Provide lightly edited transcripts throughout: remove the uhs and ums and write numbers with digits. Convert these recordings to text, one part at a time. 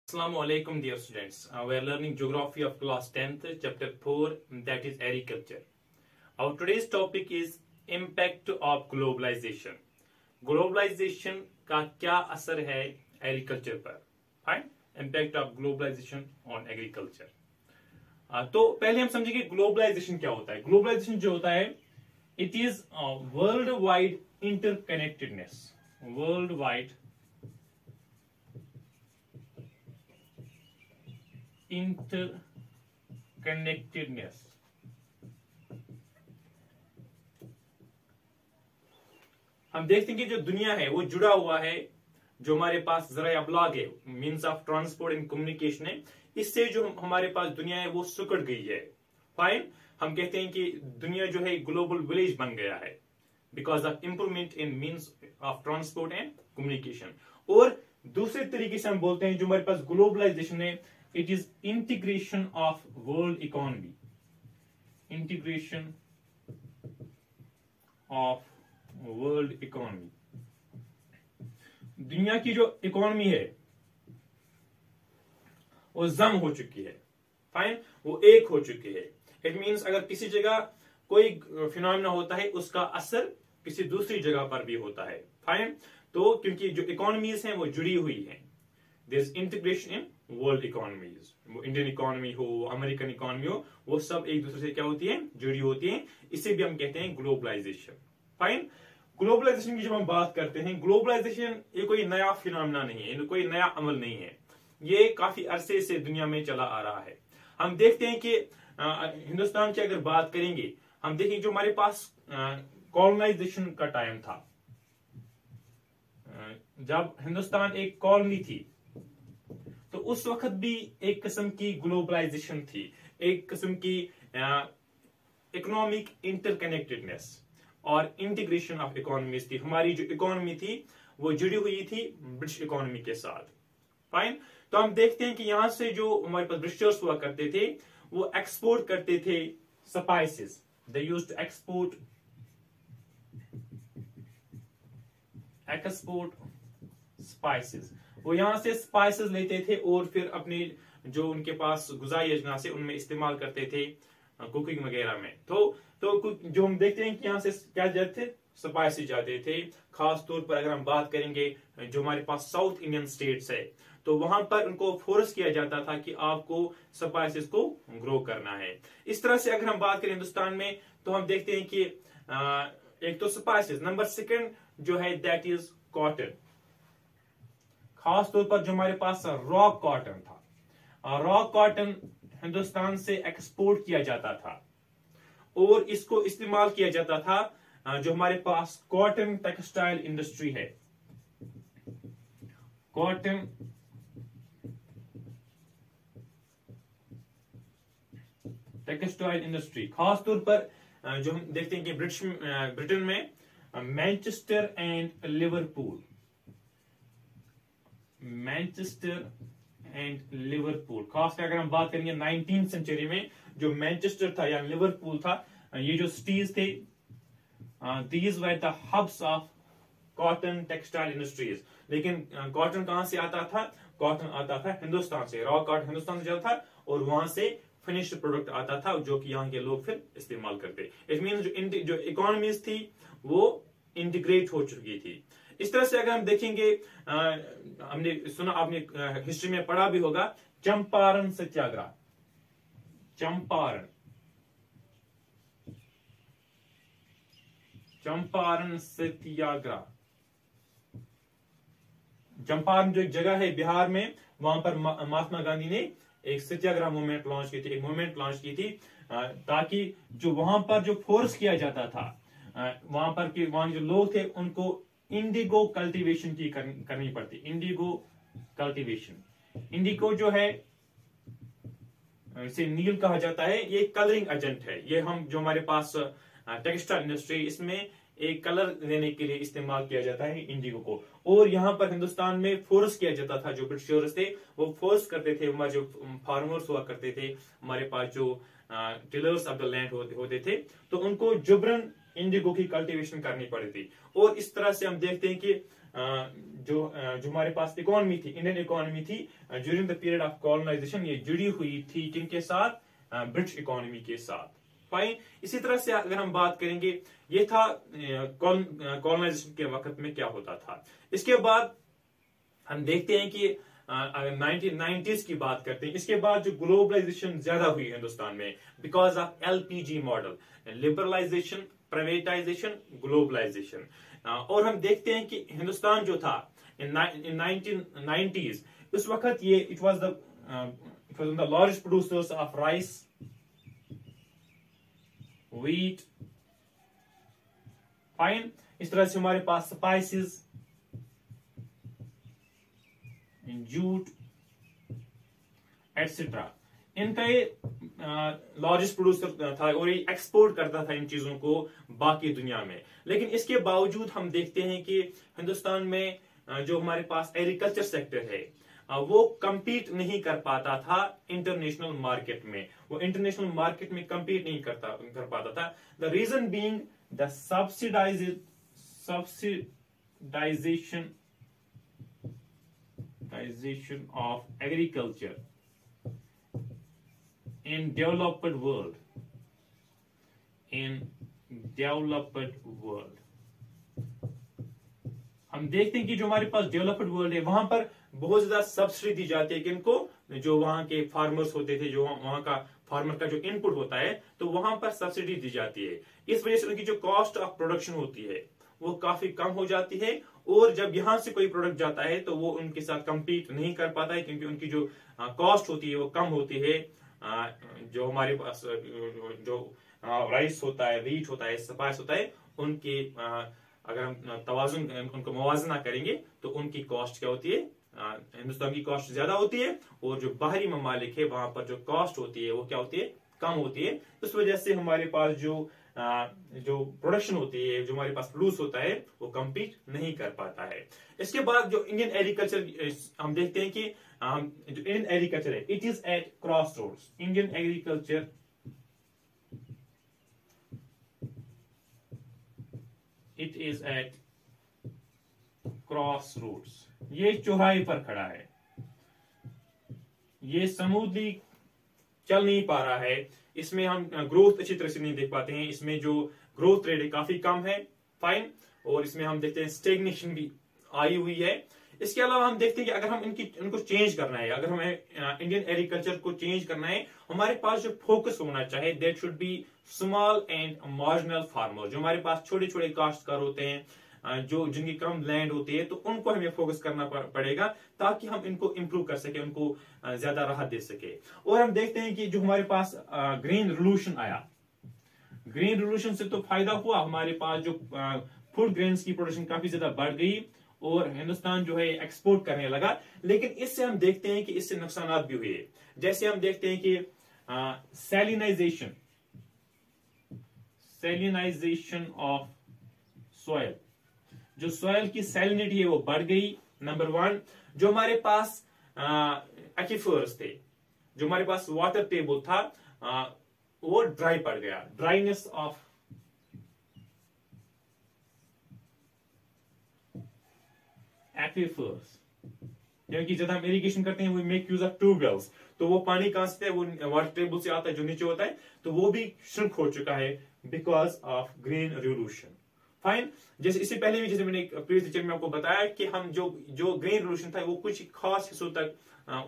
Assalamu alaikum dear students. We are learning geography of class 10th chapter 4, that is agriculture. Our today's topic is impact of globalization. Globalization का क्या असर है agriculture पर? Fine. Impact of globalization on agriculture. तो पहले हम समझेंगे globalization क्या होता है. Globalization जो होता है, it is worldwide interconnectedness. Worldwide interconnectedness. हम देखते हैं कि जो दुनिया है वो जुड़ा हुआ है. जो हमारे पास जरा अबलाग है, means of transport and communication है, इससे जो हमारे पास दुनिया है वो सिकुड़ गई है. फाइन. हम कहते हैं कि दुनिया जो है ग्लोबल विलेज बन गया है because of improvement in means of transport and communication. और दूसरे तरीके से हम बोलते हैं जो हमारे पास ग्लोबलाइजेशन है, it is integration of world economy. Integration of world economy. दुनिया की जो इकोनॉमी है वो जम हो चुकी है. फाइन. वो एक हो चुकी है. इट मीन्स अगर किसी जगह कोई फिनोमेना होता है उसका असर किसी दूसरी जगह पर भी होता है. फाइन. तो क्योंकि जो इकोनॉमीज हैं वो जुड़ी हुई हैं. There is integration in world economies. वो इंडियन इकोनॉमी हो, अमेरिकन इकोनॉमी हो, वो सब एक दूसरे से क्या होती है, जुड़ी होती है. इसे भी हम कहते हैं ग्लोबलाइजेशन. फाइन. ग्लोबलाइजेशन की जब हम बात करते हैं, ग्लोबलाइजेशन ये कोई नया फिनोमेना नहीं है, कोई नया अमल नहीं है. ये काफी अरसे से दुनिया में चला आ रहा है. हम देखते हैं कि हिंदुस्तान की अगर बात करेंगे, हम देखेंगे जो हमारे पास कॉलोनाइजेशन का टाइम था, जब हिंदुस्तान एक कॉलोनी थी, तो उस वक्त भी एक किस्म की ग्लोबलाइजेशन थी, एक किस्म की इकोनॉमिक इंटरकनेक्टेडनेस और इंटीग्रेशन ऑफ इकोनॉमीज थी. हमारी जो इकोनॉमी थी वो जुड़ी हुई थी ब्रिटिश इकोनॉमी के साथ. फाइन. तो हम देखते हैं कि यहां से जो हमारे पास ब्रिटिशर्स हुआ करते थे वो एक्सपोर्ट करते थे spices. They used to export spices. वो यहां से स्पाइसेस लेते थे और फिर अपने जो उनके पास गुज़ाई अजनास है उनमें इस्तेमाल करते थे कुकिंग वगैरह में. तो जो हम देखते हैं कि यहां से क्या जाते थे, स्पाइसेस जाते थे. खास तौर पर अगर हम बात करेंगे जो हमारे पास साउथ इंडियन स्टेट्स है, तो वहां पर उनको फोर्स किया जाता था कि आपको स्पाइसेस को ग्रो करना है. इस तरह से अगर हम बात करें हिंदुस्तान में, तो हम देखते हैं कि एक तो स्पाइसेस, नंबर सेकंड जो है दैट इज कॉटन. खास तौर पर जो हमारे पास रॉ कॉटन था, रॉ कॉटन हिंदुस्तान से एक्सपोर्ट किया जाता था और इसको इस्तेमाल किया जाता था जो हमारे पास कॉटन टेक्सटाइल इंडस्ट्री है. कॉटन टेक्सटाइल इंडस्ट्री खास तौर पर जो हम देखते हैं कि ब्रिटेन में मैनचेस्टर एंड लिवरपूल, खासकर अगर हम बात करेंगे 19th सेंचुरी में जो मैनचेस्टर था या लिवरपूल था, ये जो सिटीज थे, these were the hubs of cotton textile industries. लेकिन कॉटन कहां से आता था? कॉटन आता था हिंदुस्तान से. रॉ कॉटन हिंदुस्तान से जाता था और वहां से फिनिश्ड प्रोडक्ट आता था जो कि यहाँ के लोग फिर इस्तेमाल करते. इट मीन जो इकोनॉमीज थी वो इंटीग्रेट हो चुकी थी. इस तरह से अगर हम देखेंगे, हमने सुना, आपने हिस्ट्री में पढ़ा भी होगा, चंपारण सत्याग्रह. चंपारण जो एक जगह है बिहार में, वहां पर महात्मा गांधी ने एक सत्याग्रह मूवमेंट लॉन्च की थी, ताकि जो वहां पर जो फोर्स किया जाता था, वहां जो लोग थे उनको इंडिगो कल्टीवेशन की करनी पड़ती. इंडिगो जो है, इसे नील कहा जाता है, ये कलरिंग एजेंट है. ये हम जो हमारे पास टेक्सटाइल इंडस्ट्री, इसमें एक कलर देने के लिए इस्तेमाल किया जाता है इंडिगो को. और यहाँ पर हिंदुस्तान में फोर्स किया जाता था, जो ब्रिटिशर्स थे वो फोर्स करते थे. हमारे जो फार्मर्स हुआ करते थे, हमारे पास जो टिलर्स ऑफ द लैंड होते थे, तो उनको जुबरन इंडिगो की कल्टीवेशन करनी पड़ी थी. और इस तरह से हम देखते हैं कि जो हमारे पास इकोनॉमी थी, इंडियन इकोनॉमी थी during the period of colonisation, ये जुड़ी हुई थी किनके साथ? ब्रिटिश इकोनॉमी के साथ। फाइन। इसी तरह से अगर हम बात करेंगे, ये था कॉलोनाइजेशन के वक्त में क्या होता था। इसके बाद हम देखते हैं कि अगर 1990s की बात करते हैं, इसके बाद जो ग्लोबलाइजेशन ज्यादा हुई हिंदुस्तान में because of LPG model, liberalisation, privatisation, globalisation. और हम देखते हैं कि हिंदुस्तान जो था इन 1990s, उस वक्त ये it was the largest producers of rice, wheat, fine. इस तरह से हमारे पास स्पाइसेस, जूट एटसेट्रा, इनका ये लार्जेस्ट प्रोड्यूसर था और ये एक्सपोर्ट करता था इन चीजों को बाकी दुनिया में। लेकिन इसके बावजूद हम देखते हैं कि हिंदुस्तान में जो हमारे पास एग्रीकल्चर सेक्टर है वो compete नहीं कर पाता था इंटरनेशनल मार्केट में, वो इंटरनेशनल मार्केट में compete नहीं कर पाता था। The reason being the subsidization of agriculture in developed world, हम देखते हैं कि जो हमारे पास डेवलप्ड वर्ल्ड है वहां पर बहुत ज्यादा सब्सिडी दी जाती है किनको? जो वहां के फार्मर्स होते थे, जो वहां का फार्मर का जो इनपुट होता है, तो वहां पर सब्सिडी दी जाती है। इस वजह से उनकी जो कॉस्ट ऑफ प्रोडक्शन होती है वो काफी कम हो जाती है, और जब यहां से कोई प्रोडक्ट जाता है तो वो उनके साथ compete नहीं कर पाता है, क्योंकि उनकी जो कॉस्ट होती है वो कम होती है। जो हमारे पास जो राइस होता है, व्हीट होता है, स्पाइस होता है, उनके अगर हम तवाजुन उनको मुवाजना करेंगे तो उनकी कॉस्ट क्या होती है? हिंदुस्तान की कॉस्ट ज्यादा होती है, और जो बाहरी ममालिक है वहां पर जो कॉस्ट होती है वो क्या होती है? कम होती है। इस वजह से हमारे पास जो प्रोडक्शन होती है, जो हमारे पास प्रोड्यूस होता है, वो compete नहीं कर पाता है। इसके बाद जो इंडियन एग्रीकल्चर हम देखते हैं कि जो इंडियन एग्रीकल्चर है, it is at crossroads. Indian agriculture it is at crossroads, ये चौराहे पर खड़ा है, ये स्मूथली चल नहीं पा रहा है, इसमें हम ग्रोथ अच्छी तरह से नहीं देख पाते हैं, इसमें जो ग्रोथ रेट है काफी कम है, फाइन। और इसमें हम देखते हैं स्टेग्नेशन भी आई हुई है। इसके अलावा हम देखते हैं कि अगर हम इनको चेंज करना है, अगर हमें इंडियन एग्रीकल्चर को चेंज करना है, हमारे पास जो फोकस होना चाहिए that should be small and marginal farmer. जो हमारे पास छोटे छोटे काश्तकार होते हैं, जो जिनकी कम लैंड होती है, तो उनको हमें फोकस करना पड़ेगा ताकि हम इनको इंप्रूव कर सके, उनको ज्यादा राहत दे सके। और हम देखते हैं कि जो हमारे पास ग्रीन रिवॉल्यूशन आया, ग्रीन रिवॉल्यूशन से तो फायदा हुआ, हमारे पास जो फूड ग्रेन्स की प्रोडक्शन काफी ज्यादा बढ़ गई और हिंदुस्तान जो है एक्सपोर्ट करने लगा। लेकिन इससे हम देखते हैं कि इससे नुकसान भी हुए। जैसे हम देखते हैं कि सैलिनाइजेशन ऑफ सॉइल, जो सॉइल की सैलिनिटी है वो बढ़ गई, नंबर 1। जो हमारे पास एक्विफर्स थे, जो हमारे पास वाटर टेबल था, वो ड्राई पड़ गया, ड्राइनेस ऑफ एक्विफर्स। क्योंकि जब हम इरिगेशन करते हैं, वो मेक यूज ऑफ ट्यूबवेल्स, तो वो पानी कहां से, वो वाटर टेबल से आता है जो नीचे होता है, तो वो भी श्रिंक हो चुका है because of green revolution, fine. जैसे इससे पहले भी, जैसे मैंने प्रीवियस लेक्चर में आपको बताया कि हम जो ग्रीन रिवॉल्यूशन था वो कुछ खास हिस्सों तक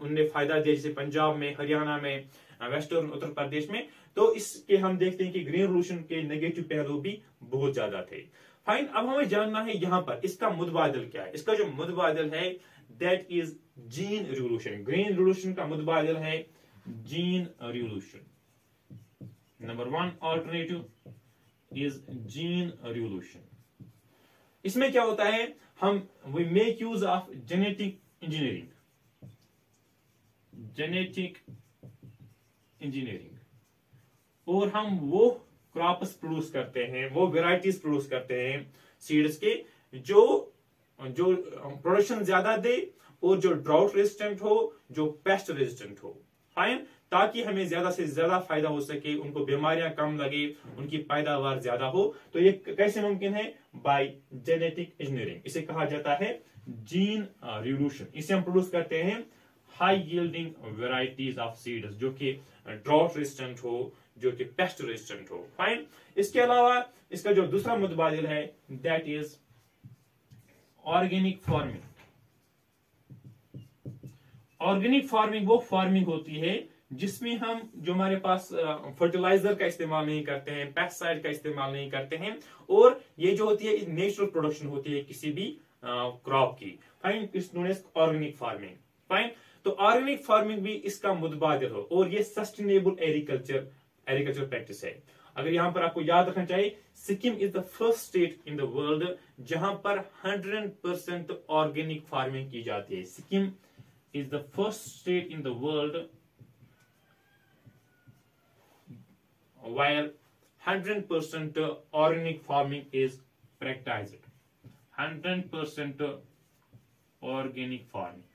उनने फायदा दिया, जैसे पंजाब में, हरियाणा में, वेस्टर्न उत्तर प्रदेश में। तो इसके हम देखते हैं कि ग्रीन रिवॉल्यूशन के नेगेटिव पहलू भी बहुत ज्यादा थे, फाइन। अब हमें जानना है यहाँ पर इसका मुतबादिल क्या है। इसका जो मुतबादिल है that is gene revolution. Green revolution का मुतबादिल है gene revolution. Number 1 alternative is gene revolution. इसमें क्या होता है, हम we make use of genetic engineering, और हम वो क्रॉप्स प्रोड्यूस करते हैं, वो वेराइटीज प्रोड्यूस करते हैं सीड्स के, जो प्रोडक्शन ज्यादा दे और जो ड्राउट रेजिस्टेंट हो, जो पेस्ट रेजिस्टेंट हो, फाइन। ताकि हमें ज्यादा से ज्यादा फायदा हो सके, उनको बीमारियां कम लगे, उनकी पैदावार ज्यादा हो। तो ये कैसे मुमकिन है? Bye genetic engineering. इसे कहा जाता है जीन रिवोल्यूशन। इसे हम प्रोड्यूस करते हैं high yielding varieties of seeds, जो कि ड्रॉट रेजिस्टेंट हो, जो कि पेस्ट रेजिस्टेंट हो। फाइन। इसके अलावा इसका जो दूसरा मुतबादिल है that is organic farming. Organic farming वो फार्मिंग होती है जिसमें हम, जो हमारे पास फर्टिलाइजर का इस्तेमाल नहीं करते हैं, पेस्टिसाइड का इस्तेमाल नहीं करते हैं, और ये जो होती है नेचुरल प्रोडक्शन होती है किसी भी क्रॉप की। Fine. It's known as organic farming. Fine. तो ऑर्गेनिक फार्मिंग भी इसका मुतबादिल हो, और ये सस्टेनेबल एग्रीकल्चर प्रैक्टिस है। अगर यहां पर आपको याद रखना चाहिए, Sikkim is the first state in the world जहां पर 100% ऑर्गेनिक फार्मिंग की जाती है। Sikkim is the first state in the world where 100% organic farming is practiced. 100% organic farming.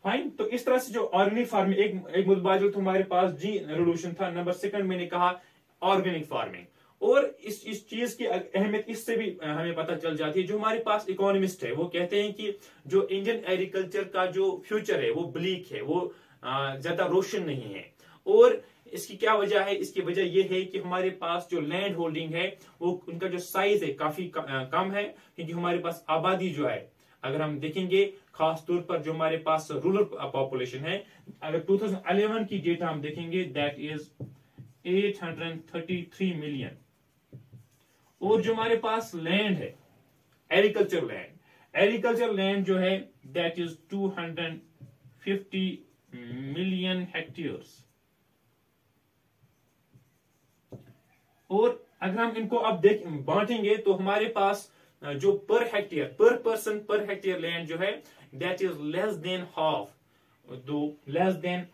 Fine. तो इस तरह से जो ऑर्गेनिक फार्मिंग, एक मुतबादिल तो हमारे पास जीन रिवोल्यूशन था। नंबर सेकंड मैंने कहा ऑर्गेनिक फार्मिंग। और इस चीज की अहमियत इससे भी हमें पता चल जाती है। जो हमारे पास इकोनॉमिस्ट है वो कहते हैं कि जो इंडियन एग्रीकल्चर का जो फ्यूचर है वो ब्लीक है, वो ज्यादा रोशन नहीं है। और इसकी क्या वजह है? इसकी वजह यह है कि हमारे पास जो लैंड होल्डिंग है वो, उनका जो साइज है काफी कम है, क्योंकि हमारे पास आबादी जो है, अगर हम देखेंगे खास तौर पर जो हमारे पास रूरल पॉपुलेशन है, अगर 2011 की डेटा हम देखेंगे दैट इज 833 मिलियन। और जो हमारे पास लैंड है, एग्रीकल्चर लैंड जो है दैट इज 250 मिलियन हेक्टेयर्स। और अगर हम इनको अब बांटेंगे तो हमारे पास जो पर हेक्टेयर, पर पर्सन पर हेक्टेयर लैंड जो है that is less than half, less than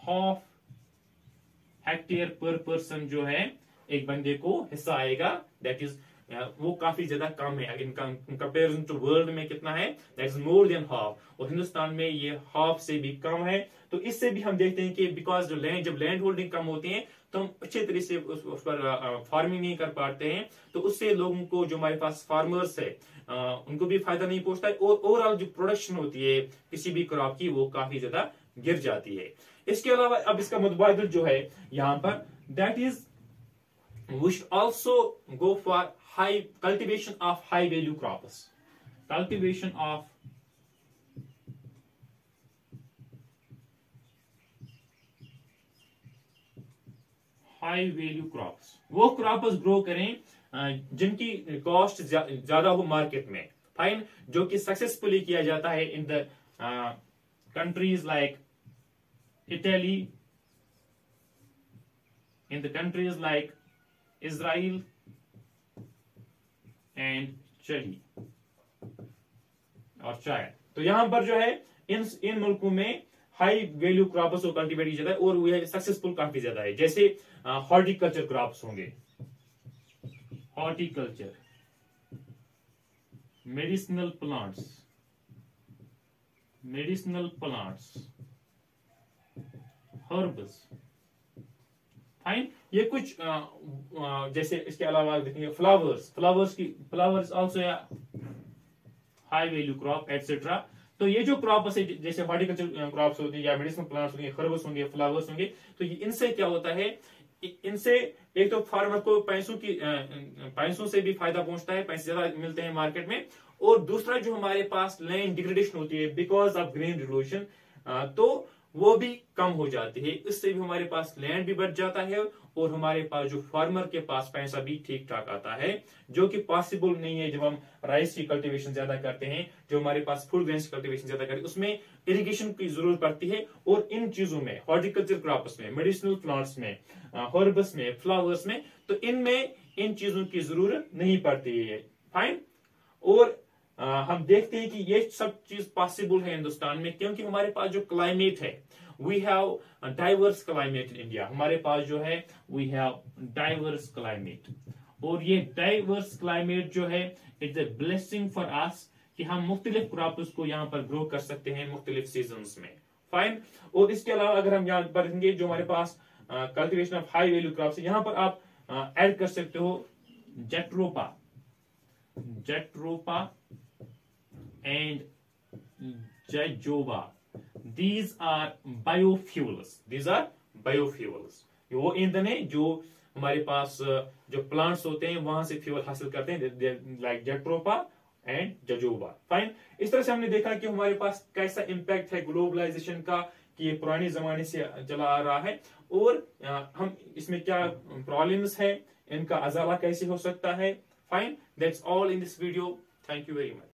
half hectare पर पर्सन जो है एक बंदे को हिस्सा आएगा। दैट इज वो काफी ज्यादा कम है इन कंपेरिजन टू वर्ल्ड में। कितना है? That is more than half, और हिंदुस्तान में ये हाफ से भी कम है। तो इससे भी हम देखते हैं कि बिकॉज जब लैंड होल्डिंग कम होती है तो हम अच्छे तरीके से उस पर फार्मिंग नहीं कर पाते हैं, तो उससे लोगों को, जो हमारे पास फार्मर्स है, उनको भी फायदा नहीं पहुंचता है, और ओवरऑल जो प्रोडक्शन होती है किसी भी क्रॉप की वो काफी ज्यादा गिर जाती है। इसके अलावा अब इसका मुतबादिल जो है यहां पर that is we should also go for cultivation of high value crops. Cultivation of high value crops. वो क्रॉप्स ग्रो करें जिनकी कॉस्ट ज्यादा हो मार्केट में। फाइन। जो कि सक्सेसफुली किया जाता है in the countries like Italy, in the countries like Israel and Chile और चाइना। तो यहां पर जो है इन मुल्कों में हाई वैल्यू क्रॉप्स को कल्टीवेट किया जाता है, और वो सक्सेसफुल काफी ज्यादा है। जैसे हॉर्टिकल्चर क्रॉप्स होंगे, horticulture, medicinal plants, herbs. Fine. ये कुछ जैसे इसके अलावा देखेंगे flowers also high value crop etcetera. तो ये जो क्रॉप्स है जैसे हॉर्टिकल्चर क्रॉप्स होती है या मेडिसिनल प्लांट्स होंगे, हर्ब्स होंगे, फ्लावर्स होंगे, तो इनसे क्या होता है? इनसे एक तो फार्मर को पैसों से भी फायदा पहुंचता है, पैसे ज्यादा मिलते हैं मार्केट में, और दूसरा जो हमारे पास लैंड डिग्रेडेशन होती है बिकॉज ऑफ ग्रीन रिवोल्यूशन, तो वो भी कम हो जाती है। इससे भी हमारे पास लैंड भी बढ़ जाता है, और हमारे पास जो फार्मर के पास पैसा भी ठीक ठाक आता है, जो कि पॉसिबल नहीं है जब हम राइस की कल्टीवेशन ज्यादा करते हैं, जो हमारे पास फूड ग्रेन्स की कल्टीवेशन ज्यादा करते हैं, उसमें इरिगेशन की जरूरत पड़ती है। और इन चीजों में, हॉर्टिकल्चर क्रॉप्स में, मेडिसिनल प्लांट्स में, हर्ब्स में, फ्लावर्स में, तो इनमें इन चीजों की जरूरत नहीं पड़ती है। फाइन। और हम देखते हैं कि ये सब चीज पॉसिबल है हिंदुस्तान में, क्योंकि हमारे पास जो क्लाइमेट है, we have diverse climate in India. हमारे पास जो है वी हैव डाइवर्स क्लाइमेट, और ये डाइवर्स क्लाइमेट जो है it's a blessing for us, कि हम मुख्तलिफ क्रॉप्स को यहाँ पर ग्रो कर सकते हैं मुख्तलिफ सीजन्स में। फाइन। और इसके अलावा अगर हम यहाँ पर देखेंगे जो हमारे पास cultivation of high value crops है, यहाँ पर आप ऐड कर सकते हो jatropha and jojoba. These are biofuels। वो ईंधन है जो हमारे पास जो प्लांट्स होते हैं वहां से फ्यूल हासिल करते हैं, लाइक जेट्रोपा एंड जजोबा। फाइन। इस तरह से हमने देखा कि हमारे पास कैसा इंपैक्ट है ग्लोबलाइजेशन का, कि ये पुराने जमाने से चला आ रहा है, और हम इसमें क्या प्रॉब्लम्स है, इनका अजाला कैसे हो सकता है। Fine. That's all in this video. Thank you very much.